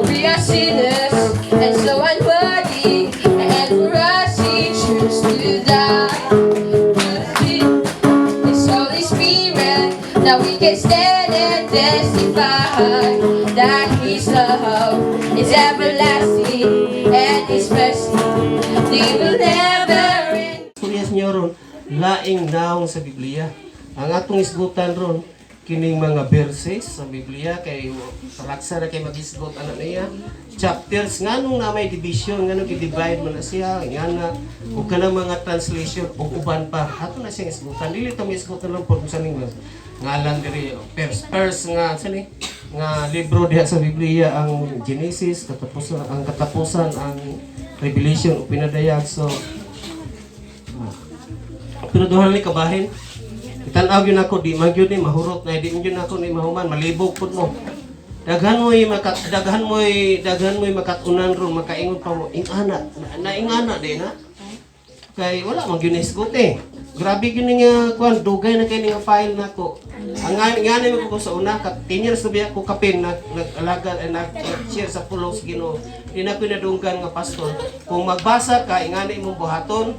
we are sinners and so unworthy, and for us He chose to die. His Holy Spirit, now we can stand and testify that His love is everlasting and His mercy they will never end. Kuryas niyo ron, laing naong sa Biblia. Ang atong isgutan ron, kining mga verses sa Biblia, kay palaksa na kay mag-isgot ano niya. Chapters, nganong na may division, nganong i-divide mo na siya, ngana, o ka na mga translation, o uban pa. Ato na siyang isgutan. Dili ito may isgutan lang po kung saan nga. Ngalan diri, first nga, saan nga libro diha sa Biblia, ang Genesis, katapusan, ang Revelation, o pinadayag. So, pero duhan ni kabahin. Itanaw yun ako, di man yun ni mahurot na, di yun ako ni mahuman, malibog po mo. Daghan mo'y makatunan ron, makaingon pa mo, ingana, naingana din ha. Kay wala mag yun isgote. Grabe yun nga, kuhan, dugay na kayo nga file na ko. Ang ingana mo ko sa una, 10 years na biya ko kapin, nag-alaga, nag-share sa pulong sa Ginoo. Di na ko nadunggan nga pastor. Kung magbasa ka, ingana imong buhaton,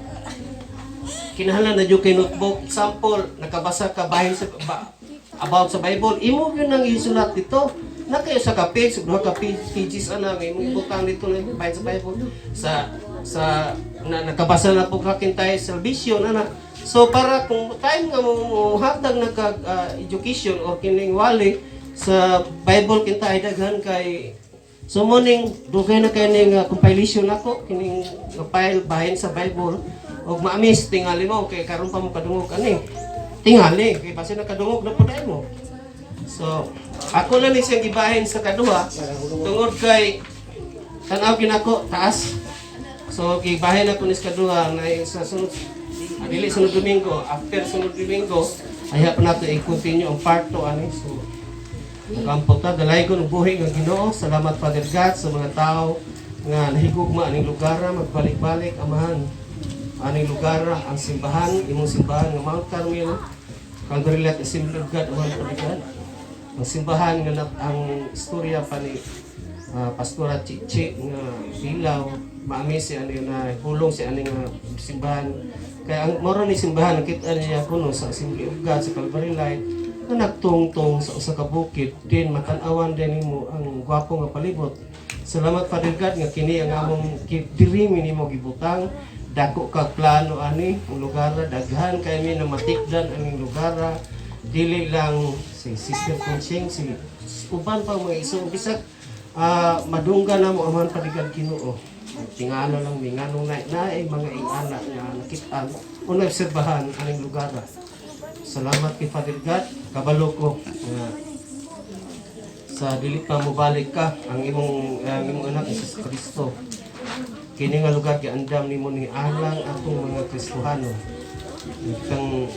kinahanglan na yung kay notebook, sample, nakabasa ka bahin sa, about sa Bible, imo yun ang isulat dito. Na kayo sa page, duha ka pages ana, may mga ibutang dito na bahin sa Bible. Nakabasa na po kakin tayo salvation, ana. So para kung time nga mo hatag na education or kining wali sa Bible kinta daghan kay so morning dugay na kay ning compilation nako kining file bahin sa Bible. Og maamis tingali mo kay karon pa mo kadungog ani. Tingali kay base na kadungog na pud mo. So ako na ni siyang gibahin sa kaduha tungod kay tan-aw ginako taas. So gibahin ako ni sa kaduha na sa sunod dili sunod Domingo, after sunod Domingo ay hapon nato i-continue ang part 2 ani. So nagampot ta dalay ko ng buhi nga Ginoo. Salamat Father God sa mga tao nga nahigugma aning lugar magbalik-balik amahan. Aning lugar, ang simbahan, imong simbahan ng Mount Carmel, Calvary Light Assembly of God, ang simbahan nga ang istorya pa ni Pastora Chichi nga Bilaw, maami si ano na hulong si ano nga simbahan. Kaya ang moro ni simbahan, nakita niya kuno sa Assembly of God sa Calvary Light, na nagtungtong sa usa ka bukid, din matanawan din nimo ang gwapo nga palibot. Salamat Father God nga kini ang among dirimi nimo gibutang. Dako ka plano ani ang lugar daghan kay mi na matikdan aning lugar dili lang si Sister Conching si uban pa mga iso bisag madungga na mo aman padigad Ginoo tingala lang mi nganong naay mga ingana nga nakit-an o naobserbahan aning lugar. Salamat kay Father God kabalo ko sa dili pa mo balik ka ang imong anak Jesus Kristo. Kini nga lugar giandam nimo ni alang atong mga Kristohano. Kang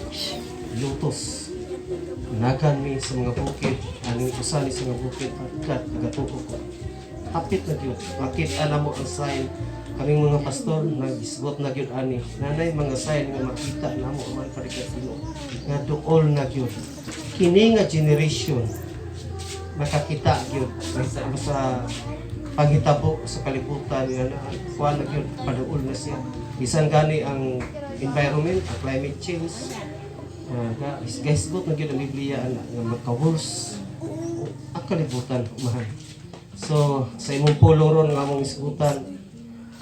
lutos. Nagan mi sa mga bukid, aning usa ni sa mga bukid pagkat nagatuko ko. Hapit na gyud. Makita na mo ang sign kaming mga pastor nagisgot na gyud ani. Nanay mga sign nga makita namo man parikat Ginoo. Nga duol na gyud. Kini nga generation makakita gyud sa paghitabo sa kalibutan nga kuan na gyud paduol na siya. Bisan gani ang environment, ang climate change. Guys, good na gyud ang Biblia nga magka-worse ang kalibutan mahal. So sa imong pulong ron nga among isgutan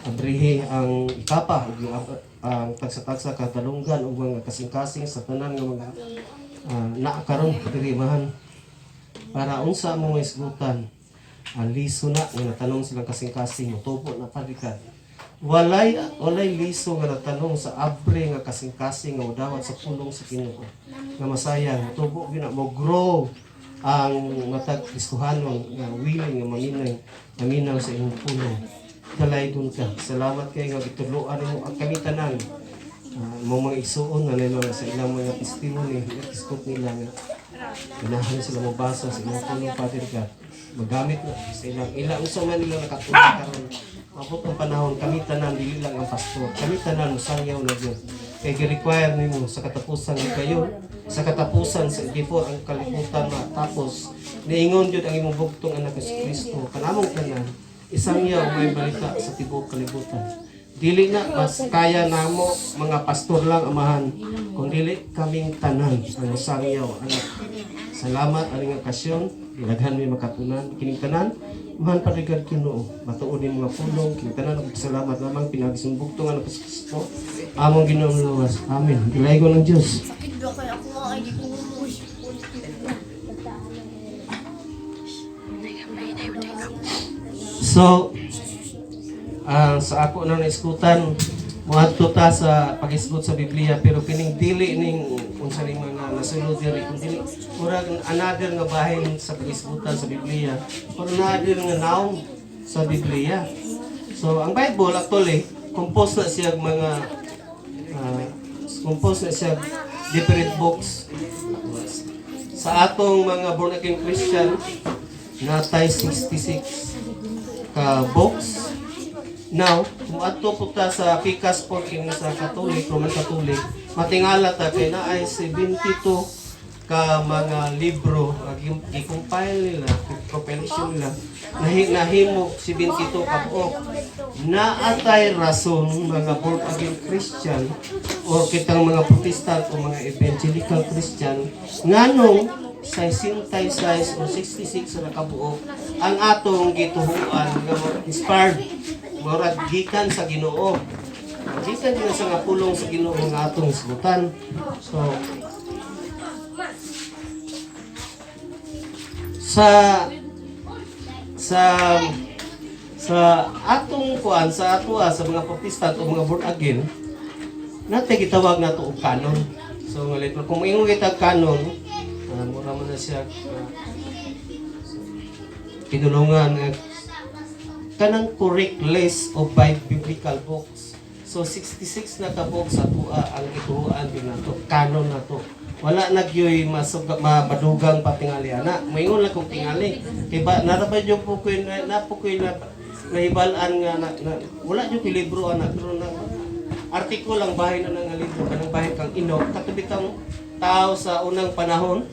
abrihi ang ikapa ang tagsa-tagsa katalunggan ug mga kasing-kasing sa tanan nga mga naakaron diri mahan para unsa among isgutan ang liso na nga natanong silang kasing-kasing motubo na padikat. Walay liso nga natanong sa abre nga kasing-kasing nga modawat sa pulong sa Ginoo. Nga masayang motubo gina mo grow ang matag Kristohanon nga willing nga maminaw sa imong pulong. Dalaygon ka. Salamat kay nga gituluan mo ang kami tanan. Mga igsuon na nila sa ilang mga testimony, iskot nila nga ganahan sila mabasa sa imong pulong Father God. Magamit na sa ilang usa man nila nakatulong karon. Mabot ang panahon kami tanan dili lang ang pastor. Kami tanan musangyaw na gyud. Kay gi-require nimo sa katapusan ni kayo, sa katapusan sa before ang kalibutan matapos Niingon jud ang imong bugtong anak ni Kristo kanamong tanan. Isang yaw may balita sa tibuok kalibutan. Dili na mas kaya namo mga pastor lang amahan, kung dili kaming tanan ang sangyaw anak. Salamat aning okasyon, ilaghan mi makatunan kining tanan. Man padigad Ginoo, matuod ni mga pulong kining tanan ug salamat lamang pinagisumbugtong anak ni Kristo. Among Ginoong luwas. Amen. Ilaygo ng Dios. Sakit ba kaya ako nga, hindi ko umuwi. So, sa ako na naiskutan, muadto ta sa pag-isgot sa Biblia, pero kining dili ning unsa ning mga nasulod diri kun dili murag another nga bahin sa pag-isgutan sa Biblia, or another nga naong sa Biblia. So, ang Bible actually compose na siya mga different books. Sa atong mga born again Christian, natay 66 ka books. Now, kung ato po ta sa Pikas po sa Catholic, Roman Catholic, matingala ta kay na ay 72 ka mga libro i-compile nila, compilation nila, nahimo 72 ka buok. Naatay rason mga born again Christian o kitang mga Protestant o mga evangelical Christian nganong sa 66 o 66 na kabuok ang atong gituhuan nga inspired murag gikan sa Ginoo. Gikan din sa nga pulong sa Ginoo nga atong isgutan. So sa atong kuan sa atua sa mga Protestant o mga born again natay gitawag nato og canon. So ngalit kung ingon kita canon, mura man na siya pinulungan kanang correct list of biblical books. So 66 na ka books sa tua ang ituan din nato, canon nato. Wala nagyoy madugang patingali ana. Moingon lang kung tingali. Kay ba narabay jud po ko na po ko na nahibalan nga na wala jud ki libro ana pero na artikulo lang bahin na nga libro kanang bahin kang Enoch katubi kang tao sa unang panahon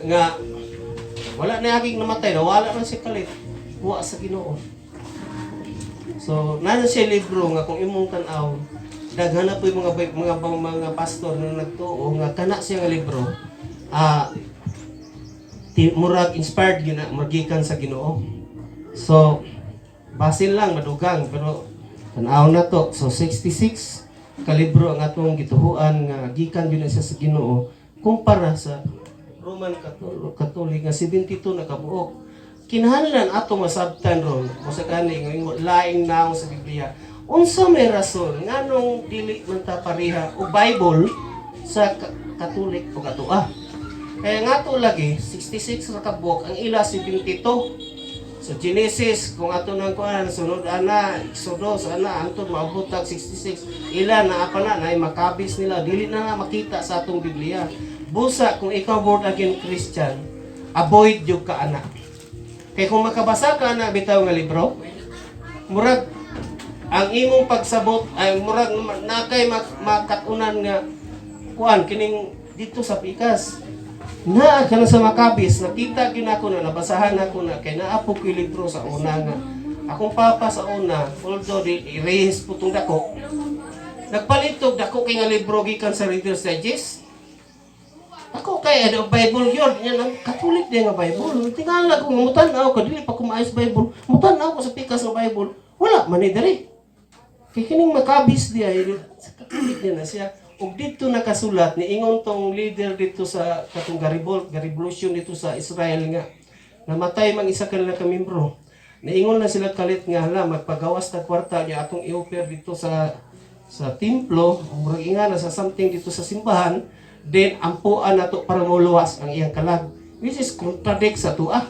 nga wala na aking namatay na wala man si kalit buwa sa Ginoo. So nana siya libro nga kung imong tan-aw daghan na po yung mga pastor na nagtuo nga kana siya nga libro murag inspired gina magikan sa Ginoo. So basin lang madugang pero tan-aw na to. So 66 ka libro ang atong gituhuan nga gikan gyud siya sa Ginoo kumpara sa Roman Catholic nga 72 na kabuok. Kinahanglan ato masabtan ron o sa kani nga laing naong sa Biblia. Unsa may rason nganong dili man ta pareha o Bible sa Catholic o katua. Kaya nga to lagi 66 ra ka buok ang ila 72. So Genesis kung ato nang kuan sunod ana Exodus ana antud maabot tag 66 ila na apa na ay makabis nila dili na makita sa atong Biblia. Busa kung ikaw born again Christian, avoid jud ka ana. Kay kung makabasa ka na bitaw nga libro, murag ang imong pagsabot ay murag nakay makatunan nga kuan kining dito sa Pikas. Na kana sa Makabis nakita ginako na nabasahan ako na kay naapo ko libro sa una nga akong papa sa una although i-raise putong dako nagpalitog dako kay nga libro gikan sa Reader's Digest. Ako kay ano Bible yun, yan ang Catholic din nga Bible. Tingala ko mutanaw ko dili pa ko maayos Bible. Mutanaw ko sa Pikas nga Bible. Wala man ni diri. Kay kining Makabis diya sa Catholic din na siya. Ug dito nakasulat ni ingon tong leader dito sa katong revolution dito sa Israel nga namatay mang isa kanila ka membro. Naingon na sila kalit nga hala magpagawas ta kwarta niya atong i-offer dito sa templo, murag inga na sa something dito sa simbahan. Then ampuan nato para muluwas ang iyang kalag, which is contradict sa tuah.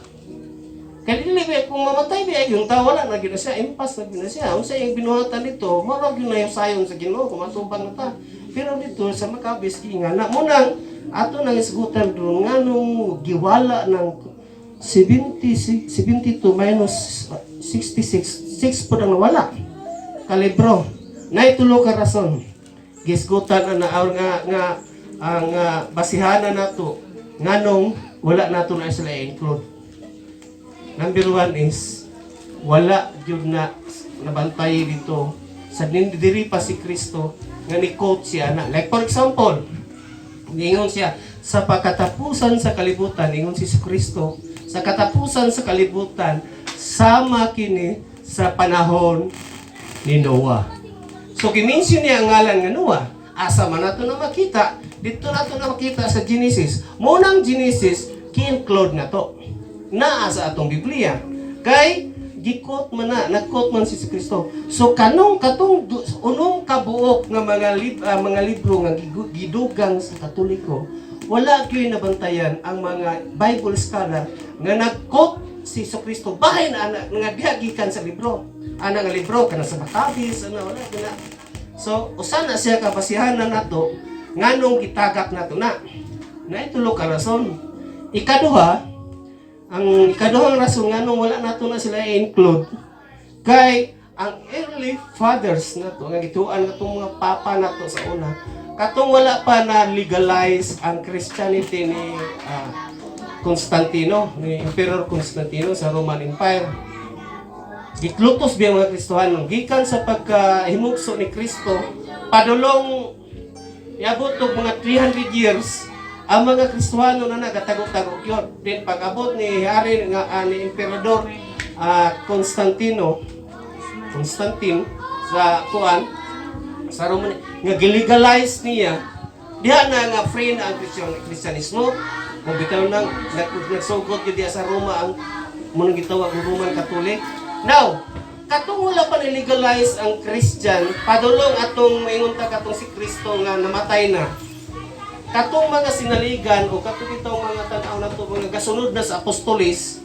Kaya dili kung mamatay biya yung tao wala na gina siya, impas na gina siya. Unsa yung binuhatan dito, marag yun na yung sayon sa Ginoo kung matubang na ta. Pero dito sa Makabis inga na munang ato nang isgutan doon nganong giwala ng 72 minus 66 6 po nang nawala kalibro. Naitulo ka rason gisgutan na nga ang basihanan nato nganong wala nato na sila include Number one is, wala yun na nabantay dito sa diri pa si Kristo nga ni-quote siya na. Like for example, ingon siya, sa pagkatapusan sa kalibutan, ingon si Kristo, sa katapusan sa kalibutan, sama kini sa panahon ni Noah. So, kimension niya ang ngalan nga Noah. Asa man nato na makita, dito nato na makita sa Genesis. Munang Genesis, ki-include na to. Naa sa atong Biblia. Kay, gikot man na, nag-quote man si Kristo. So, katong unong kabuok nga mga libro nga gidugang sa Katoliko, wala kyo'y nabantayan ang mga Bible scholar nga nag-quote si Kristo bahay na nga dihagikan sa libro. Ana nga libro kana sa Maccabees, wala na. So, usa na siya kapasihanan nato nganong gitagak nato na. Na itulo ka rason. Ang ikaduhang rason nganong wala nato na sila i-include kay ang early fathers nato nga gituan natong mga papa nato sa una katong wala pa na legalize ang Christianity ni Constantino, ni Emperor Constantino sa Roman Empire. Giklutos biya mga Kristohano gikan sa pagkahimugso ni Kristo padulong iabot og mga 300 years ang mga Kristohano na nagatago-tago yun. Then pag-abot ni hari ni Emperador Constantine sa Roman nga gilegalize niya diha na nga free na ang Kristyanismo kung bitaw nang nagsugod yun diha sa Roma ang munang gitawag ng Roman Catholic. Now, katong wala pa nilegalize ang Christian, padulong atong maingon ta katong si Kristo nga namatay na. Katong mga sinaligan o katong itong mga tanaw na to, mga gasunod na sa apostolis,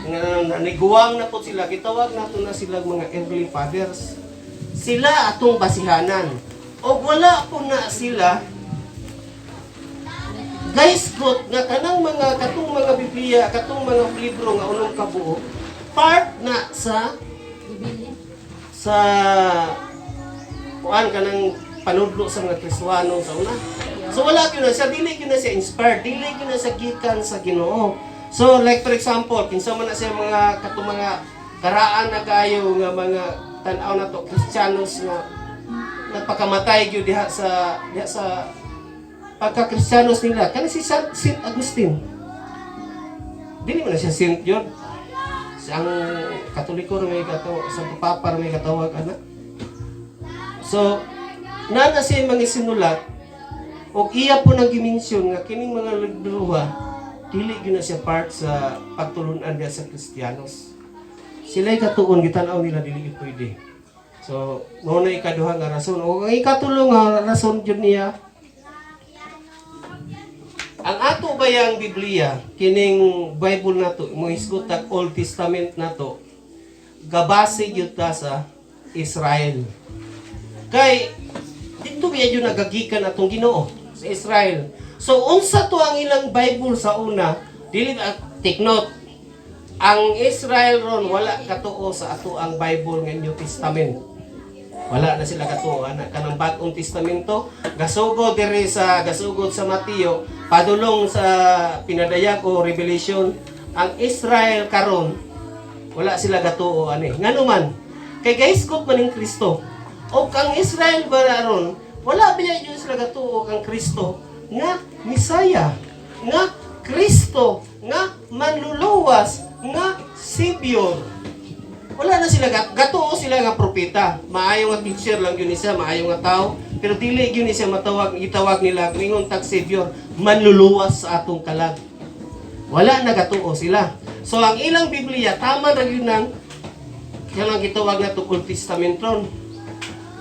nga naniguang na po sila, gitawag nato na sila mga early fathers. Sila atong basihanan. O wala po na sila, guys, nga kanang mga katong mga Biblia, katong mga libro nga unong kabuo, part na sa kuan kanang panudlo sa mga Kristohano sa una. So wala gyud na siya, dili gyud na siya inspired, dili gyud na siya gikan sa Ginoo. So like for example, kinsa man na siya mga katong mga karaan na kayo nga mga tan-aw na to Kristiyanos nga nagpakamatay gyud diha sa pagka-Kristiyanos nila. Kana si Saint Agustin. Dili man na siya saint yun. Ang Katoliko may katawag, sa Papa may katawag ana. So, nana siya mga sinulat o iya po nang gimensyon nga kining mga libruha dili gyud na siya part sa pagtulunan diya sa Kristiyanos. Sila'y katuon gitan-aw nila dili gyud pwede. So, mao na ikaduha nga rason o ang ikatulo nga rason jud niya ang ato bayang Biblia, kining Bible nato, mo isgot tag Old Testament nato, gabase gyud ta sa Israel. Kay dito biya yun nagagikan atong Ginoo sa Israel. So unsa to ang ilang Bible sa una, dili take note. Ang Israel ron wala katuo sa ato ang Bible nga New Testament. Wala na sila katuo ana kanang Bag-ong Testamento, gasugod sa Mateo, padulong sa pinadayag o Revelation, ang Israel karon wala sila katuo ani. Ngano man kay gahiskot man ning Kristo. O kang Israel baron, wala biya yun sila katuo kang Kristo nga Misaya, nga Kristo, nga manluluwas, nga Savior. Wala na sila gatuo sila nga propeta. Maayo nga teacher lang yun siya, maayo nga tao, pero dili yun siya itawag nila mingon tag Savior, manluluwas sa atong kalag. Wala na gatuo sila. So ang ilang Biblia tama ra yun nang kanang gitawag na Old Testament ron.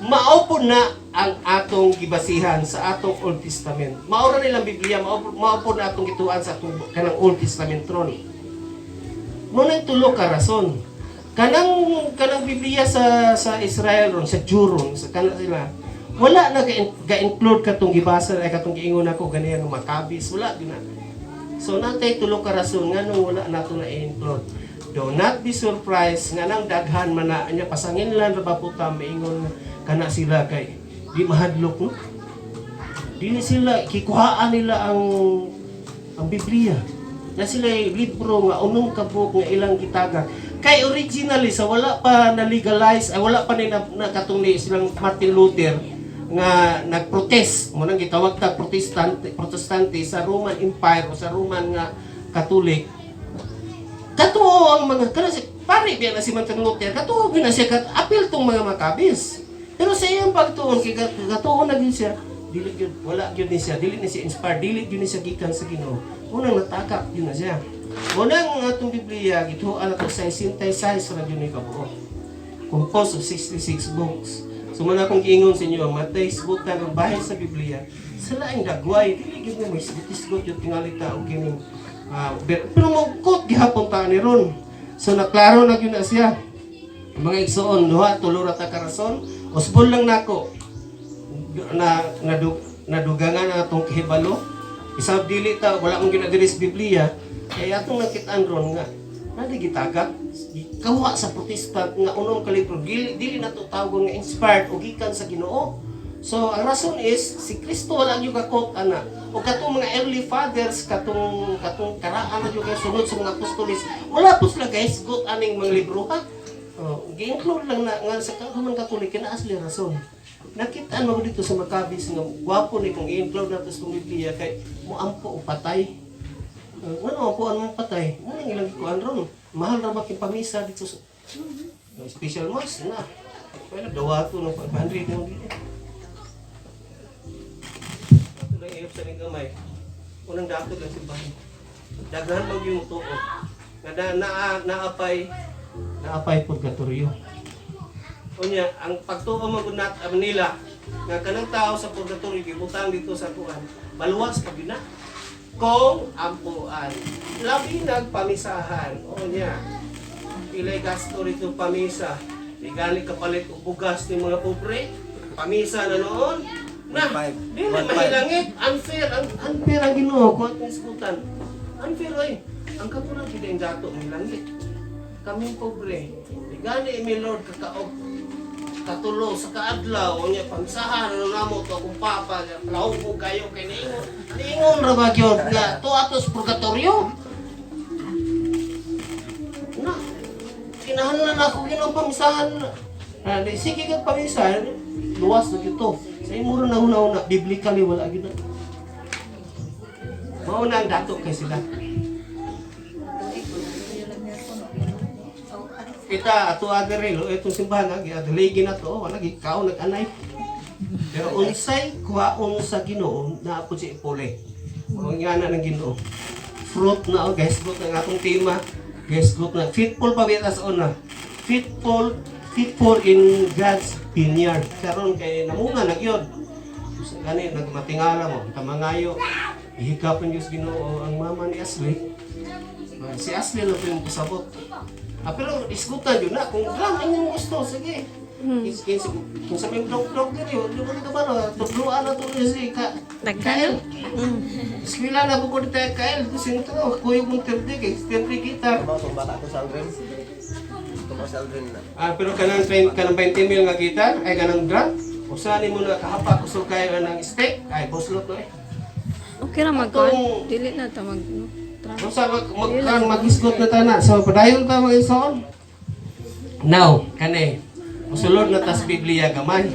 Mao po na ang atong gibasihan sa atong Old Testament. Mao ra nilang Biblia, mao po na atong gituan sa atong kanang Old Testament ron. Muna tulo ka rason. Kanang Biblia sa Israel ron, sa Jew ron, sa kanang sila. Wala na ga-include katong gibasa ay katong giingon ako ganiya nga Maccabees, wala din na. So natay tulo ka rason nganong wala nato na i-include. Do not be surprised nga nang daghan man na anya pasangin lang ra baputa maingon kana sila kay di mahadlok no. Dili sila kikuhaan nila ang Biblia. na sila libro nga unong kabuk nga ilang gitaga. Kay originally sa wala pa na legalize, ay wala pa ni nakatungli silang Martin Luther nga nagprotest mo nang gitawag ta protestante sa Roman Empire o sa Roman nga Catholic. Katuo ang mga kasi pare biya na si Martin Luther, katuo gina siya kat apil tong mga Maccabees. Pero sa iyang pagtuon kay katuo na gyud siya, dili gyud wala gyud ni siya, dili ni siya inspired, dili gyud ni siya gikan sa Ginoo. Unang natakak gyud na siya. Unang atong Biblia gituan ato sa 66 ra gyud ni kabuo. Composed of 66 books. So muna akong giingon sa inyo, matay subutan ang bahin sa Biblia. Sa laing dagway, dili gyud mo may sigot gyud tingalita og kining pero mangkot gihapon ta ni ron. So naklaro na gyud na siya. Mga igsoon, duha tulo ra ta ka rason. Usbon lang nako na nadugangan na atong kahibalo. Isab dili ta wala mong ginadiri sa Biblia. Kaya atong nakitaan ron nga nadi gitagak kawa sa protestant nga unong kalibro dili na to tawag nga inspired o gikan sa Ginoo. So ang rason is si Kristo wala gyud kakot ana. O katong mga early fathers katong karaan na gyud kay sunod sa mga apostoles. Wala po sila guys gut aning mga libro ha. Gi-include lang na nga sa Roman Catholic na asli rason. Nakita mo dito sa Maccabees nga gwapo ni kung i-include nato sa Biblia kay moampo o patay. Ano po ang patay? Ano ang ilang kuan ron? Mahal ra ba kay pamisa dito sa special mass na. Pwede dawato ng 500 mo dito. Ayop sa ning gamay. Unang dato lang si bahay. Daghan mag yung tuo. Nga naapay purgatorio. Unya ang pagtuo magunat nila nga kanang tao sa purgatorio gibutang dito sa kuan. Maluwas pa gina. Kung ampuan. Labi nagpamisahan. Unya. Pilay gasto rito pamisa. Di gani kapalit og bugas ni mga pobre. Pamisa na noon. Na, di na mahilangit. Unfair ang Ginoo ko at niskutan. Unfair ay. Ang katulad kita yung dato mahilangit. Kaming pobre. Di gani mi Lord kakaog katulo sa kaadlaw nya pamsahan ano namo to akong papa laog ko kayo kay niingon ra ba gyud nga to atos purgatorio. Na, kinahanglan ako Ginoo pamsahan. Di sige kag pamisahan luwas na gito. Sa imuro na una biblically wala gyud na. Mao na ang dato kay sila. Kita ato aderelo itong simbahan lagi adaligi na to wala gikaw nag-anay. Pero unsay kuhaon sa Ginoo na apo si Ipole. Mao ngana ng Ginoo. Fruit na guys, fruit ng atong tema. Guys, fruit na faithful pa bita sa una. Faithful in God's vineyard. Karon kay namunga na gyud. Gani nagmatingala mo tamangayo. Ihikapon Diyos Ginoo ang mama ni Ashley. Si Ashley lang po yung pasabot. Pero iskutan yun na, kung gram inyong gusto, sige. Kung sa may blog din yun, di ba dito ba no, tudluan na ito si Kael. Eskwila na po ko dito Kael, kasi ito, kuya mong tirdig, extended kita. Itong bata ko sa Aldrin. Itong sa Aldrin na. Pero kanang 20 mil nga gitar, ay kanang drum. Usahan mo na kahapak ko kayo ng steak, ay boslot no eh. Okay ra magkuhan. Dili na ta mag Kung sa mag-isgot na tayo na, so padayon ta mga isoon. Now, kani, musulod na tas Biblia gamay.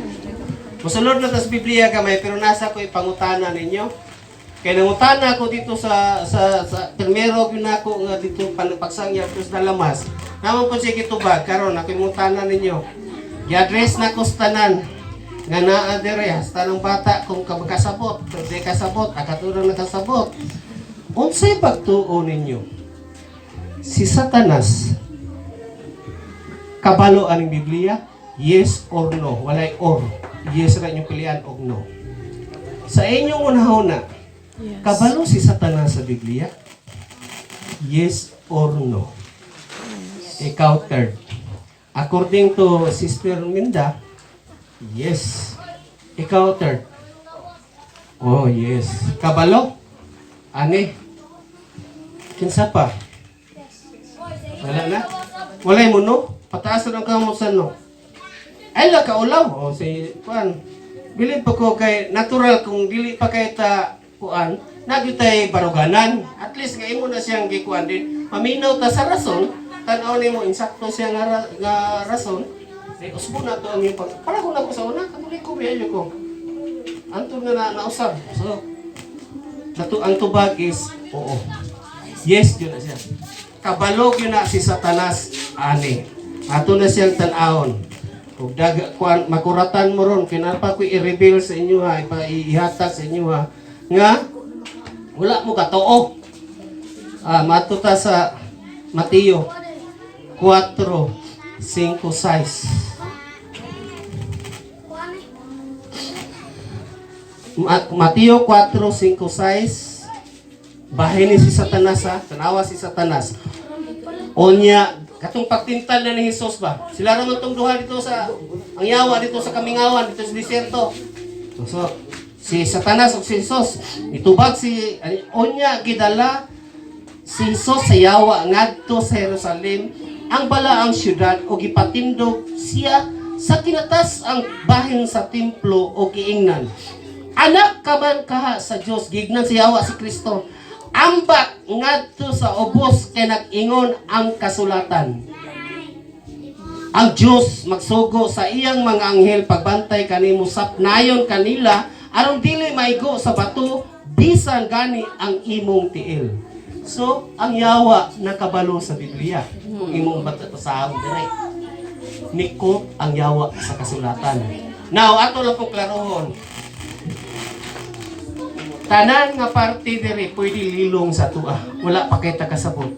Musulod na tas Biblia gamay, pero nasa ko ipangutana ninyo. Kaya nangutana ako dito sa primero ginako nga dito pagsangya plus nalamas. Naman po siya kitubag, karon ako imutana ninyo. I-address na ko sa tanan nga naa dire hasta ng bata kung kabakasabot, kung di kasabot, akatulong nakasabot. Unsay pagtuo ninyo? Si Satanas kabalo aning Biblia? Yes or no? Walay or. Yes ra inyong pilihan o no. Sa inyong unahuna, kabalo si Satanas sa Biblia? Yes or no? Ikaw third. According to Sister Minda, yes. Ikaw third. Oh, yes. Kabalo? Ani? Kinsa pa? Wala na? Walay mo no? Pataas na ang kamusan no? Ay la kaulaw. O si Kuan. Bilib pa ko kay natural kung dili pa kay ta Kuan. Nagyutay baruganan. At least nga imo na siyang gikuan din. Paminaw ta sa rason, tan-aw nimo insakto siya nga rason. Usbo na to ang iyong para ko na ko sa una, katuloy ko biyayo ko. Anto nga nausab. So, ang tubag is, oo. Yes, yun na siya. Kabalog yun na si Satanas, ani. Ato na siyang tanahon. Kung makuratan mo ron, kinapa ko i-reveal sa inyo ha, ihatag sa inyo ha, nga, wala mo katoo. Matuta sa Mateo 4, 5, 6. Mateo 4, 5, 6. Bahay ni si Satanas ha, tanawa si Satanas. Onya, katong pagtintal na ni Jesus ba? Sila naman itong duha dito sa, ang yawa dito sa kamingawan, dito sa disyerto. So, si Satanas o si Jesus, itubag si, onya, gidala si Jesus sa yawa ngadto sa Jerusalem, ang balaang syudad o gipatindog siya sa kinatas ang bahin sa templo o giingnan. Anak ka man kaha sa Dios, gignan sa yawa si Kristo. Ambak ngadto sa ubos kay nag-ingon ang kasulatan. Ang Dios magsugo sa iyang mga anghel pagbantay kanimo sapnayon kanila aron dili maigo sa bato bisan gani ang imong tiil. So, ang yawa nakabalo sa Biblia. Kung imong basahon dire. Niko ang yawa sa kasulatan. Now, ato lang pong klarohon. Tanan nga parte dire pwede lilong sa tuwa. Wala pa kita kasabot.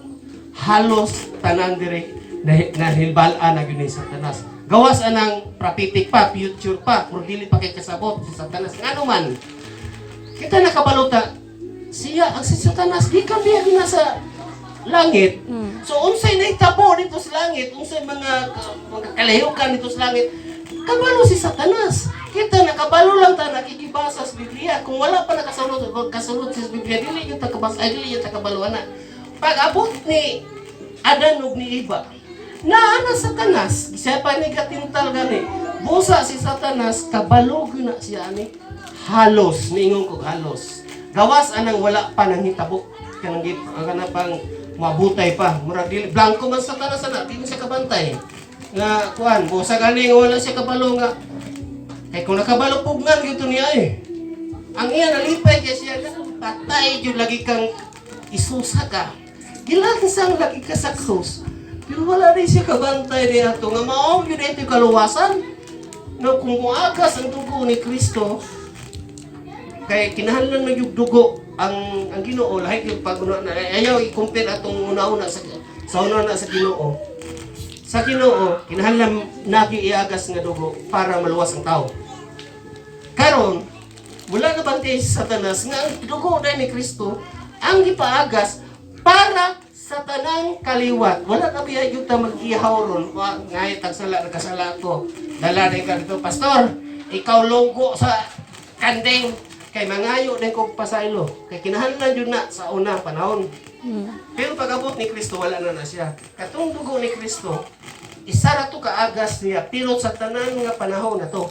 Halos tanan dire na hilbalaan na yun sa Satanas. Gawas anang prophetic pa, future pa, pero dili pa kay kasabot sa Satanas. Nga naman, kita nakabalota, siya, ang si Satanas, di kami na sa langit. So, unsay naitabo dito sa langit, unsay mga kalayukan dito sa langit, kabalo si Satanas. Kita nakabalo lang ta nakikibasa sa Biblia. Kung wala pa kasulot sa Biblia, dili yung takabasa, dili yung takabaluan na. Pag abot ni Adan ug ni Eva, na Satanas, siya pa ni katintal gani. Busa si Satanas, kabalog na siya ani. Halos, niingon ko halos. Gawas anang wala pa nang hitabo. Kanang pang mabutay pa. Murag dili blanco man Satanas ana, dili siya kabantay. Nga kuan, busa gani nga wala siya kabalo nga. Kay kung nakabalo pugnan gyud niya eh. Ang iya nalipay kay siya patay jud lagi kang isusa ka. Gilagi sang lagi ka sa krus. Pero wala rin siya kabantay di ato nga mao gyud ito kaluwasan. No kung muagas ang dugo ni Kristo kay kinahanglan na yung dugo ang Ginoo lahi yung paguna na ayaw i-compare atong una-una sa una na sa Ginoo. Sa Ginoo kinahanglan nagi iagas nga dugo para maluwas ang tao. Karon wala na bantay si Satanas nga ang dugo ni Kristo ang gipaagas para sa tanang kaliwat. Wala na biya yung ta mag-ihaw ron. Ngay tagsala nagkasala ko. Dala din ka dito, Pastor, ikaw logo sa kandeng kay mangayo din kong pasaylo. Kay kinahanglan yun na sa unang panahon. Pero pag abot ni Kristo, wala na siya. Katong dugo ni Kristo, isa na to kaagas niya, pero sa tanan nga panahon na to.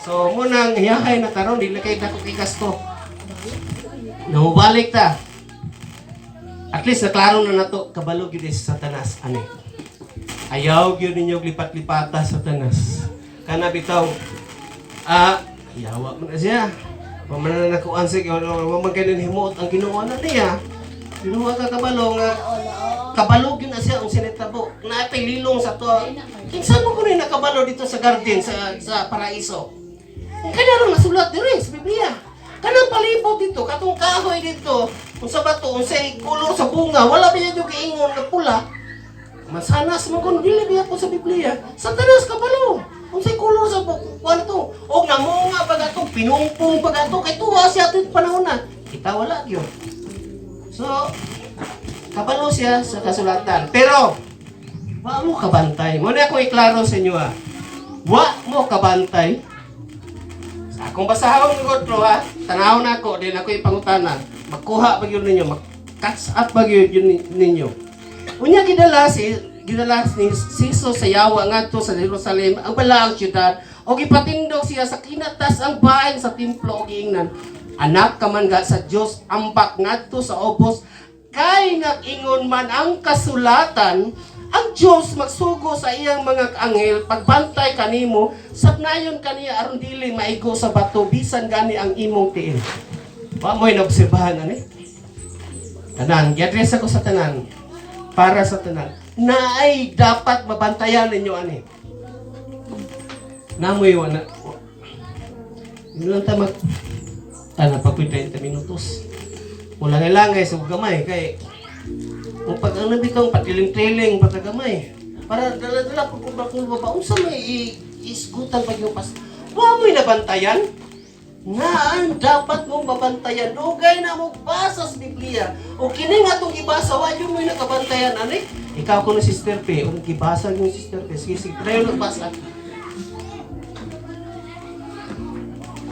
So, munang hiyahay na karon dili kay dako kikas to. Namubalik ta. At least naklaro na nato kabalo gyud si Satanas ani. Ayaw gyud ninyo lipat-lipata sa Satanas. Kana bitaw yawa man na siya. Pamanan na kuan sig man kanin himuot ang Ginoo na niya. Ginoo ka kabalo nga kabalo gyud na siya ang sinitabo. Naatay lilong sa to. Kinsa mo kuno nakabalo dito sa garden sa paraiso. Kaya ron nasulat diri sa Biblia. Kanang palibot dito, katong kahoy dito, kung sa bato, kung sa kulor sa bunga, wala ba yung giingon na pula? Masanas mo kung dili biya po sa Biblia. Satanas ka palo. Kung sa kulor sa buwan to, o namunga pa gato, pinumpong pa gato, kay tuwa siya ito panahon na. Kita wala yun. So, kabalo siya sa kasulatan. Pero, wa mo kabantay. Muna ako iklaro sa inyo ha. Wa mo kabantay. Kung basahon ko ito ha, tanahon ako, din ako ipangutanan, magkuha ba yun ninyo, mag-catch up ba yun ninyo. Unya gidalas ni Jesus sa yawa nga to sa Jerusalem, ang balaang syudad, o ipatindog siya sa kinatas ang bahay sa templo o giingnan. Anak ka man ga sa Dios, ambak ngadto sa ubos, kay nag-ingon man ang kasulatan, ang Diyos magsugo sa iyang mga anghel pagbantay kanimo, sapnayon kaniya aron dili maigo sa bato bisan gani ang imong tiil. Wa mo'y naobserbahan ani? Tanan, i-address ako sa tanan. Para sa tanan. Na ay dapat mabantayan ninyo ani. Namoy wala. Ilan ta mag pag 30 minutos. Wala langay sa gamay kay kung pag ano bitong patiling-tiling patagamay para dala-dala ko kung babaunsa may isgutan pag yung pas. Wa mo'y nabantayan. Naan dapat mong babantayan. Dugay na mo basa sa Biblia. O kini nga itong ibasa, wa yun mo'y nakabantayan. Ano eh? Ikaw ko na Sister P. O ibasa yung Sister P. Sige, sige. Tayo nagbasa.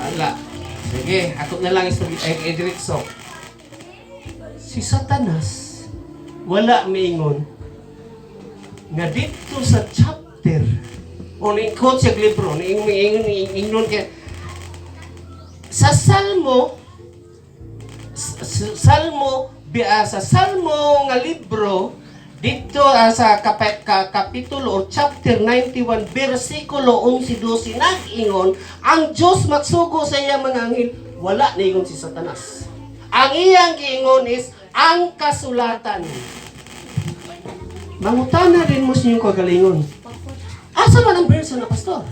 Ala. Sige, ako na lang i-diretso. Si Satanas, wala maingon nga dito sa chapter o ni-quote siya libro, ni-ingon kaya sa Salmo sa Salmo nga libro dito sa kapitulo o chapter 91 bersikulo 11-12 nag-ingon ang Diyos magsugo sa iyang mga anghel. Wala na ingon si Satanas. Ang iyang giingon is ang kasulatan. Mangutana rin mo sa inyong kagalingon. Asa man ang verse na pastor?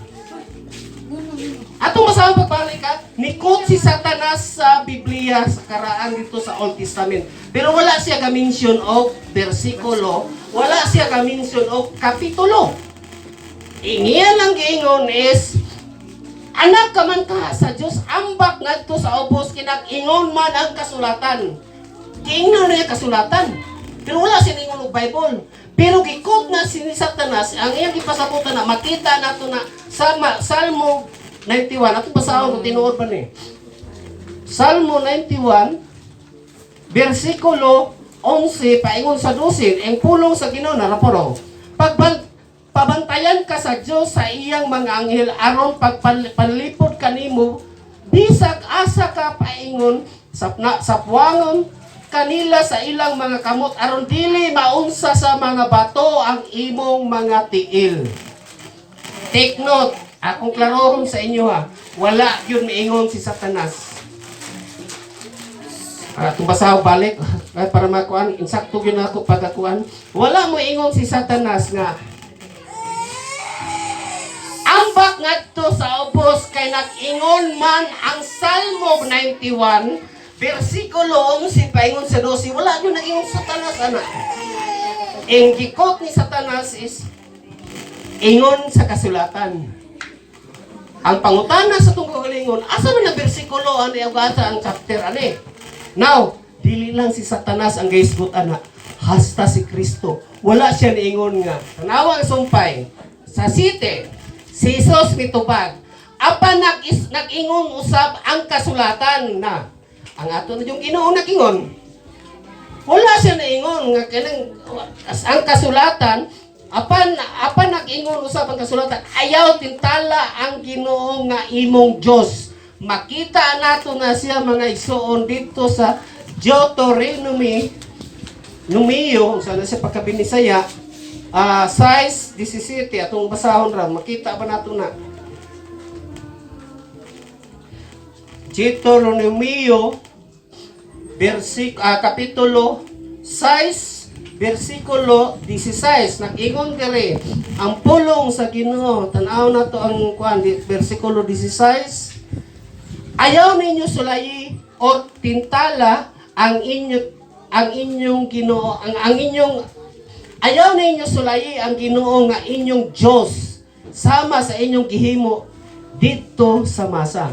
Atong masama pagbalik ka, nikot si Satanas sa Biblia sa karaan dito sa Old Testament. Pero wala siya ka-mention o versikulo, wala siya ka-mention o kapitulo. Ingiyan lang giingon is, anak ka man ka sa Diyos, ambak ngadto sa ubos, kinag-ingon man ang kasulatan. Giingnan na yung kasulatan. Pero wala siya ningon og Bible. Pero gikot na si Satanas, ang iyang ipasabutan na, makita nato na sa Salmo 91, atong basahon kung tinuod pa ni. Salmo 91, versikulo 11, paingon sa 12, ang pulong sa Ginoo na raporo. Pabantayan ka sa Diyos sa iyang mga anghel aron pagpalipod kanimo bisag asa ka paingon sapwangon kanila sa ilang mga kamot aron dili maunsa sa mga bato ang imong mga tiil. Take note, akong klarohon sa inyo ha. Wala yun miingon si Satanas. Itong basaw balik para makuan, insakto yun ako pagkakuan. Wala mo ingon si Satanas nga ambak ngadto sa ubos kay nag-ingon man ang Salmo 91 versikulo 11 paingon sa 12. Wala yun nag-ingon sa Satanas ana. Ang gikot ni Satanas is ingon sa kasulatan. Ang pangutana sa tungkol kalingon, asa man na bersikulo ani agata ang chapter ani. Now, dili lang si Satanas ang gaisgot ana, hasta si Kristo. Wala siya niingon nga. Tanawa ang sumpay sa site, si Jesus mitubag. Apa nag-ingon usab ang kasulatan na. Ang ato na yung Ginoo nag-ingon. Wala siya niingon nga kanang ang kasulatan. Apan nag-ingon usab ang kasulatan, ayaw tintala ang Ginoo nga imong Dios. Makita nato na siya mga igsoon dito sa Deuteronomy sana siya pagkabinisaya size 17 atong basahon ra makita ba nato na Deuteronomy kapitulo 6 versikulo 16 nag-ingon diri ang pulong sa Ginoo tan-aw nato ang kuan versikulo 16 ayaw ninyo sulayi o tintala ang inyong Ginoo ang inyong ayaw ninyo sulayi ang Ginoo nga inyong Dios sama sa inyong gihimo dito sa masa.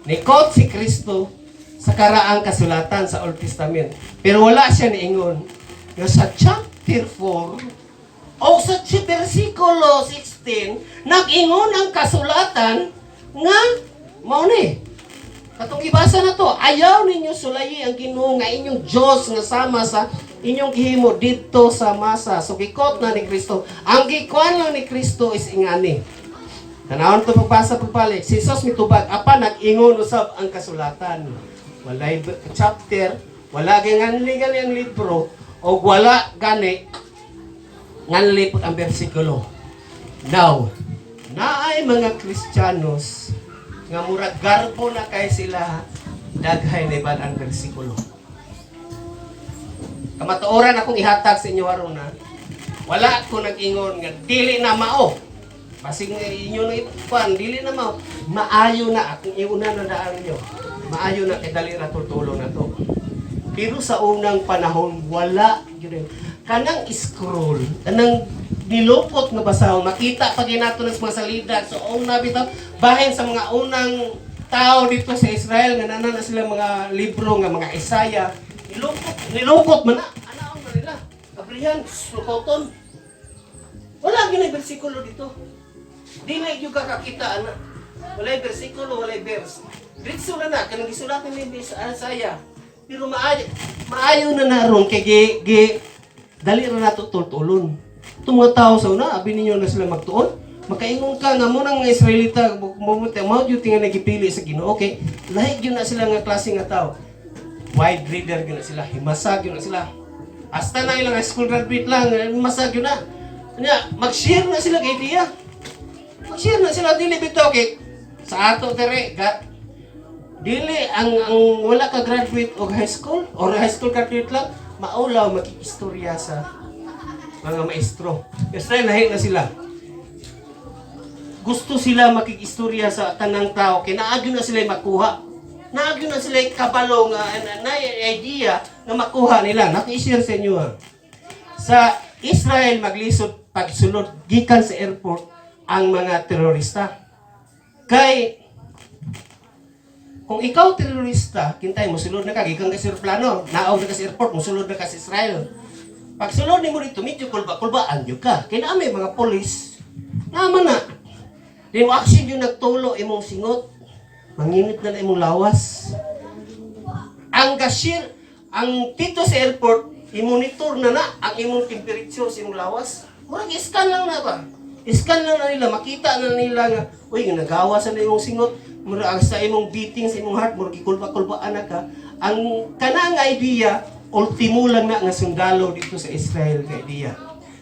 Nikot si Kristo sa karaang kasulatan sa Old Testament. Pero wala siya niingon nga sa chapter 4 o sa versikulo 16 nag-ingon ang kasulatan nga mao ni katong ibasa na to, ayaw ninyo sulayi ang Ginoo nga inyong Diyos nga sama sa inyong gihimo dito sa masa. So gikot na ni Kristo. Ang gikuan lang ni Kristo is ingani. Tanawon to pagbasa pagbalik. Si Jesus mitubag apa nag-ingon usab ang kasulatan. walay chapter, wala ganli ang libro, o wala gani nganli po ang bersikulo. Now, naay mga Kristiyanos nga murag garbo na kay sila daghay na ibang ang bersikulo. Kamatuoran akong ihatag sa inyo aron na wala ko nag-ingon nga dili na mao. Basig nga inyo na ipan, dili na mao. Maayo na akong iuna na daan nyo. Maayo na kay dali ra tutulong na to. Pero sa unang panahon wala gyud kanang scroll, kanang nilupot nga basahon, makita pa ginato sa mga salida. So una bitaw bahin sa mga unang tao dito sa Israel nga nanan na sila mga libro nga mga Isaiah. Nilukot man na. Anaon na nila. Kabrihan, lukoton. Wala ginay bersikulo dito. Di na yung kakakita, ana. Walay bersikulo, walay verse. Dritso na kanang gisulatan ni Isaiah. Pero maayo na naroon kay dali na nato tultulon. Itong mga tao sa una, abi ninyo na sila magtuon. Makaingon ka nga mo ng mga Israelita, mo duty nga nagipili sa Ginoo. Okay, lahig yun na sila nga klase nga tao. Wide reader yun na sila, himasag yun na sila. Hasta na ilang high school graduate lang, himasag yun na. Mag-share na sila kay Dia. Mag-share na sila, dili bitaw kay sa ato tere, dili ang wala ka graduate o high school or high school graduate lang, maulaw makikistorya sa mga maestro. Kasi lahi na sila. Gusto sila makikistorya sa tanang tao, kaya naagyo na sila makuha. Naagyo na sila kabalo nga idea na makuha nila. Naki-share sa inyo ha. Sa Israel maglisod pagsulod gikan sa airport ang mga terorista. Kay kung ikaw terorista, kintay mo sulod na ka gikan ka sa aeroplano, naaw na ka sa airport, musulod na ka sa Israel. Pag sulod nimo dito, medyo kulba-kulbaan jud ka. Kay naa may mga pulis. Naman na. Di mo action yung nagtulo imong singot. Manginit na imong lawas. Ang cashier, ang dito sa airport, i-monitor na ang imong temperature sa imong lawas. Murag i-scan lang na ba? I-scan lang na nila, makita na nila nga, uy, nagawa sa na imong singot. Murag sa imong beating, sa imong heart, murag ikulba-kulbaan na ka. Ang kanang idea, ultimo lang na nga sundalo dito sa Israel kay idea.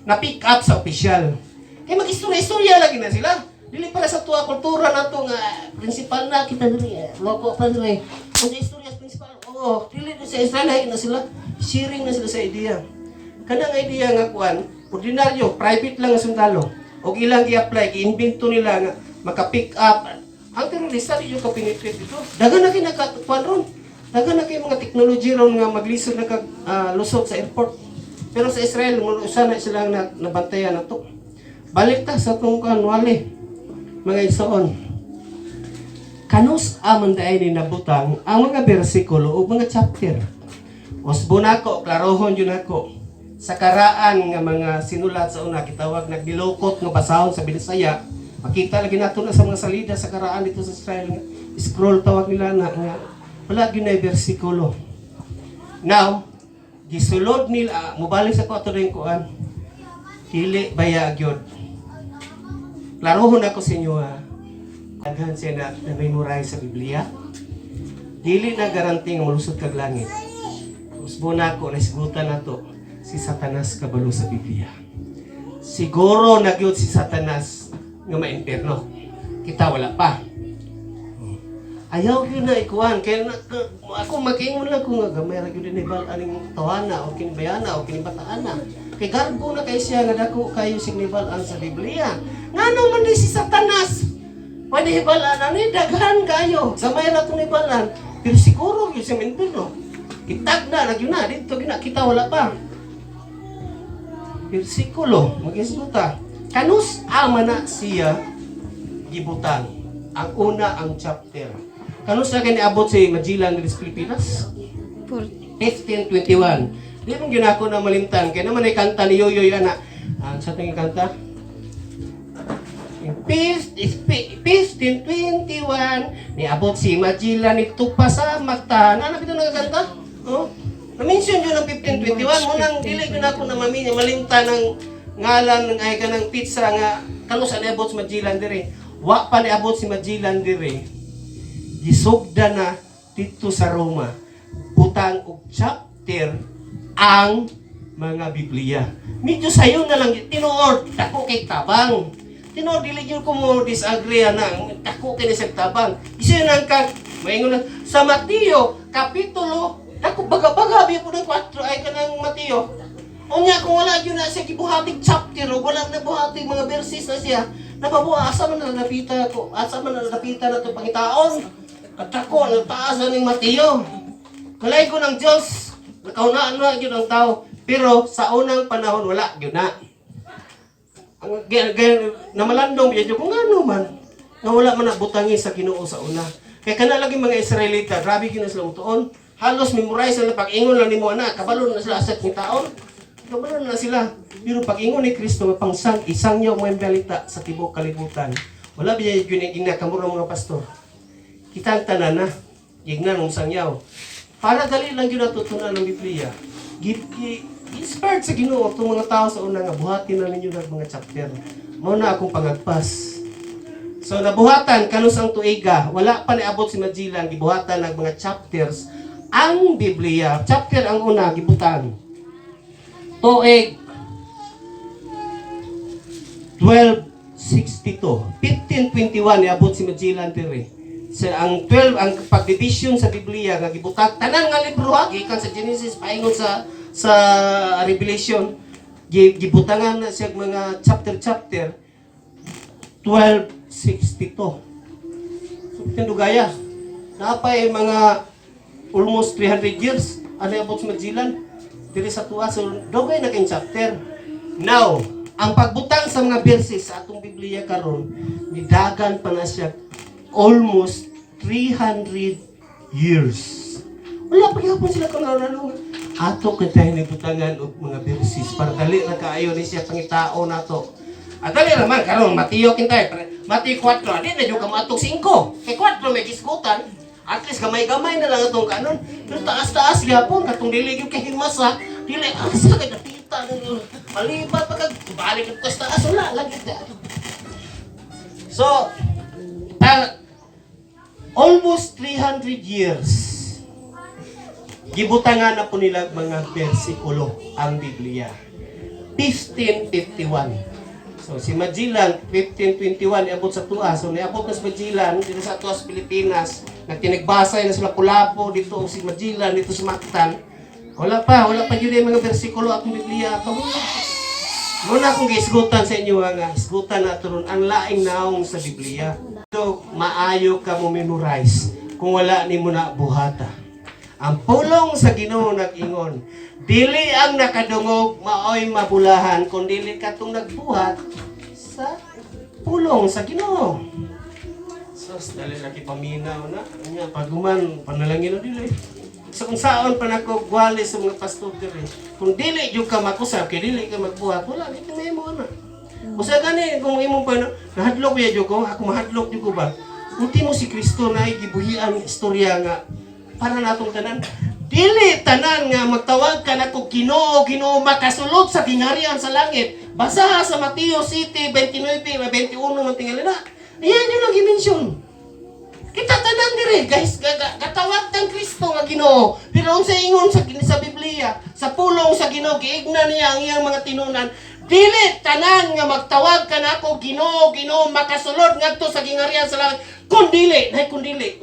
Na-pick up sa opisyal. Kaya mag-istorya-istorya lagi na sila. Dili para sa tuwa kultura na ito nga, principal na kita dili, logo pa dili. Kung istorya principal, oo, dili sa Israel na sila, sharing na sila sa idea. Kanang idea nga kuan, ordinaryo, private lang nga sundalo. O ilang i-apply, i-invento nila nga, maka-pick up. Ang terorista di yung kapinitrate dito. Dagan na kayo nagkatuan ron. Dagan na kayo mga technology ron nga maglisod na lusog sa airport. Pero sa Israel, usa na silang nabantayan na to. Balik ta sa itong kanwali. Mga isoon. Kanus amon daay ni nabutang ang mga bersikulo o mga chapter. Usbo nako, klarohon yun ako. Sa karaan nga mga sinulat sa una, kitawag nagbilokot nga basahon sa Binisaya. Makita lagi nato na sa mga salida sa karaan dito sa Israel nga. Scroll tawag nila na nga. Wala yun na bersikulo. Now, gisulod nila, mubalik sa ko ato na yung kuan. Dili baya gyud. Klarohon ako sa inyo ha. Daghan siya na memorize sa Biblia. Dili na garanti nga malusot kag langit. Usbo na ako, naisgutan na to. Si Satanas kabalo sa Biblia. Siguro nagyod si Satanas nga ma-imperno. Kita wala pa. Ayaw yun na ikuan. Kaya ako makingon lang kung gamay ra gyud ni bal aning tawana o kinibayana o kinibataana. Kay garbo na kay siya nga dako kayo signibalan sa Biblia. Ngano man di si Satanas? Pwede hibalan ani daghan kayo. Samay ra tong hibalan. Pero siguro gyud sa impierno. Kitag na nagyud na dito kita wala pa. Bersikulo magisguta. Kanus ama na siya gibutang. Ang una ang chapter. Kanus na kaniabot si Magellan dito sa Pilipinas? 1521. Di mong ginako na malimtan. Kaya naman ay kanta ni Yoyoy ana. Sa tingin kanta? 1521, niabot si Magellan ito pa sa mata. Ano ito nagkanta? Oh? Na-mention yun ng 1521. Munang dili yun ako na malimtan ng ngalan ng ay kanang pizza nga kanus niabot si Magellan dire. Wa pa niabot si Magellan dire. Gisugda na dito sa Roma, butang og chapter ang mga Biblia. Medyo sayo na lang tinuod dako kay tabang. Tinuod dili gyud ko mo disagree na dako kay sa tabang. Isa nang kag maingon na sa Mateo kapitulo dako baga-baga biya po ng 4 ay kanang Mateo. Unya kung wala gyud na siya gibuhatig chapter o wala na buhatig mga verses na siya, nababuha asa man na napita ko, asa man na napita na to pangitaon. Katako ang taas ning Mateo. Kalay ko ng Diyos, nakaunaan na gyud ang tao, pero sa unang panahon wala gyud na. Ang namalandong biya kung ano man, nga wala man nabutangi sa Ginoo sa una. Kaya kana lagi mga Israelita, grabe gyud na sila mutuon. Halos memorize na pag-ingon lang nimo ana, kabalo na sila sa taon. Kabalo na sila. Pero pag-ingon ni Kristo pangsang isang yaw mga balita sa tibok kalibutan. Wala biya gyud na kamura mga pastor. Kita ang tanan na gignan ng sangyaw. Para dali lang gyud natutunan ng Biblia. Inspired sa Ginoo itong mga tao sa una nga buhatin na ninyo ng mga chapter. Mao na akong pangagpas. So nabuhatan kanus ang tuiga, wala pa niabot si Magellan gibuhatan ng mga chapters ang Biblia. Chapter ang una gibutan. Tuig 1262. 1521 niabot si Magellan diri. Sa ang 12 ang pagdivision sa Biblia nga gibutang tanan nga libro gikan sa Genesis paingon sa Revelation gibutangan na siya mga chapter 1262. So tindugaya napay mga almost 300 years ano abot sa Magellan diri sa tuwa so dugay na kay chapter. Now ang pagbutang sa mga verses sa atong Biblia karon nidagan pa na siya almost 300 years. Wala pa gyapon sila kanang ato kay ni butangan og mga verses para dali na kaayo ni siya pangitao nato. At dali naman karon Mateo kintay Mateo 4 di na jud ka maatong 5. Kay 4 may gisgutan. At least gamay-gamay na lang atong kanon. Pero taas-taas gyapon katong dili gyud kay himasa, dili asa kay napita malibat pa kag balik ko sa taas wala lagi. So almost 300 years gibutangan na po nila mga bersikulo ang Biblia. 1551. So si Magellan 1521 niabot sa tuwa. So niabot na si Magellan dito sa tuwa sa Pilipinas. Nagtinagbasa na sa Lapu-Lapu dito si Magellan dito sa Mactan. Wala pa yun yung mga bersikulo akong Biblia. Muna akong giisgutan sa inyo nga isgutan na ron ang laing naong sa Biblia. So maayo ka mo memorize kung wala ni mo na buhata. Ang pulong sa Ginoo nag-ingon, dili ang nakadungog maoy mabulahan kung dili katong nagbuhat sa pulong sa Ginoo. So, dali lagi paminaw na. Anya paguman panalangin na dili. So kung saan pa nako gwali sa mga pastor diri. Kung dili jud ka makusab kay dili ka magbuhat, wala dito may mo na. Usa gani kung imo pa nahadlok ya jud ko, ako mahadlok jud ko ba. Unti mo si Kristo na gibuhian istorya nga para natong tanan. Dili tanan nga magtawag ka nako Ginoo, Ginoo makasulod sa kingharian sa langit. Basa sa Mateo 7:29-21 man tingali na. Ayan yung nag-mention. Kita tanan dire, guys, katawag tang Kristo nga Ginoo. Pero unsa ingon sa Biblia, sa pulong sa Ginoo giigna niya ang iyang mga tinunan. Dili tanan nga magtawag ka nako Ginoo, Ginoo makasulod ngadto sa kingharian sa langit. Kun dili,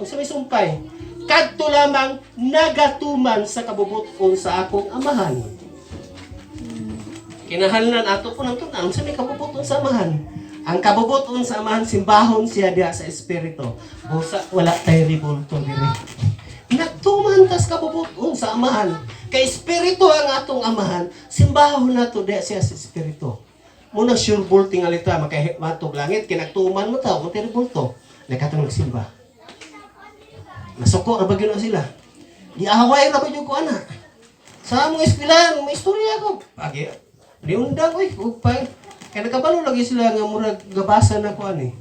unsa may sumpay? Kadto lamang nagatuman sa kabubuton sa akong amahan. Kinahanglan ato po nang tunan sa may kabubuton sa amahan. Ang kabubuton sa amahan simbahon siya diha sa espiritu. Busa wala tay ribulto diri. Nagtuman tas kabubuton sa amahan. Kay espiritu ang atong amahan, simbahon nato diha siya sa espiritu. Muna sure bol tingalita makahimatog langit kinagtuman mo ta mo tay ribulto. Nakatong nagsimba. Nasuko ra ba gyud sila? Giaway ra ba gyud ko ana? Sa among eskwelahan, may istorya ko. Agi. Niundang ko ugpay. Kaya nakabalo lagi sila nga murag gabasa na ko ani.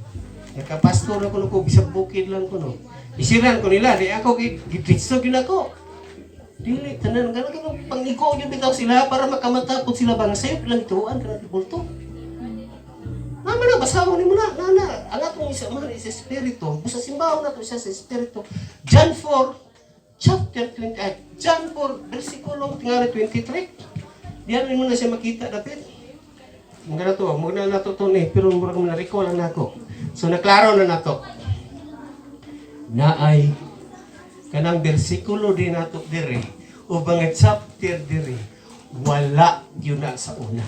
Nakapastor ako ko bisag bukid lang ko no. Isiran ko nila di ako gitritso gyud ako. Dili tanan kana kay pangigo gyud bitaw sila para makamatapot sila bang sayo lang tuan kana bulto. Naman na, basawa ni mo na, ang atong isa man is espiritu. Sa simbahan na to siya sa espiritu. John 4, chapter 28, John 4, versikulo tingari 23. Diyan mo na siya makita dapat. Muna na to ni, pero mura ko na-recall lang nako. So naklaro na nato. Naay kanang bersikulo din nato dire o mga chapter dire wala yun na sa una.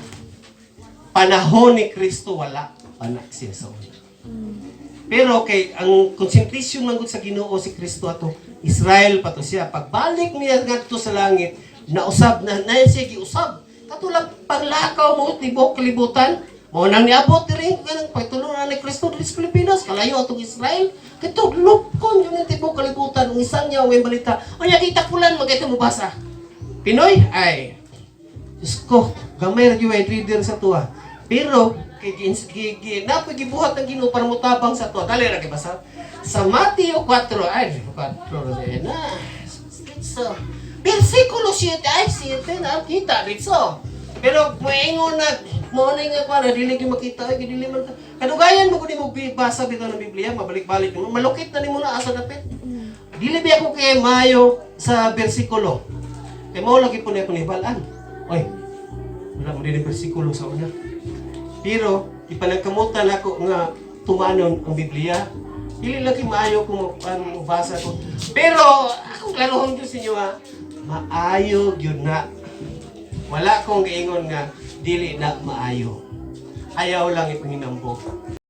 Panahon ni Kristo wala panak siya sa una. Pero kay ang konsentrisyon man gud sa Ginoo si Kristo ato Israel pa to siya. Pagbalik niya ngadto sa langit, nausab na siya giusab. Katulad panglakaw mo tibok kalibutan. Mo nang niabot diri kanang pagtulungan ni Kristo diri sa Pilipinas, kalayo atong Israel. Katulog kon yung tibok kalibutan ng isang niya may balita. O nakita pulan magayto mo basa. Pinoy ay Diyos ko, gamay ra gyud reader sa tuwa. Pero napoy gibuhat ang Ginoo para mutabang sa tuwa. Dali ra basa. Sa Mateo 4 ay 4 na. So, versikulo 7 ay 7 na kita dito. Pero moingon na morning nga para dili gyud makita ay dili man kadugayan mo gud mo basa bitaw ng Biblia mabalik-balik mo malukit na nimo na asa dapit. Dili ba ako kay mayo sa bersikulo. Kay mao lagi po ni ako nibalaan. Oy. Wala mo dili bersikulo sa una. Pero ipanagkamutan ako nga tumanon ang Biblia. Dili lagi maayo kung basa ko. Pero ako klarohon gyud sa inyo ha. Maayo gyud na. Wala kong giingon nga dili na maayo. Ayaw lang ipanginambok.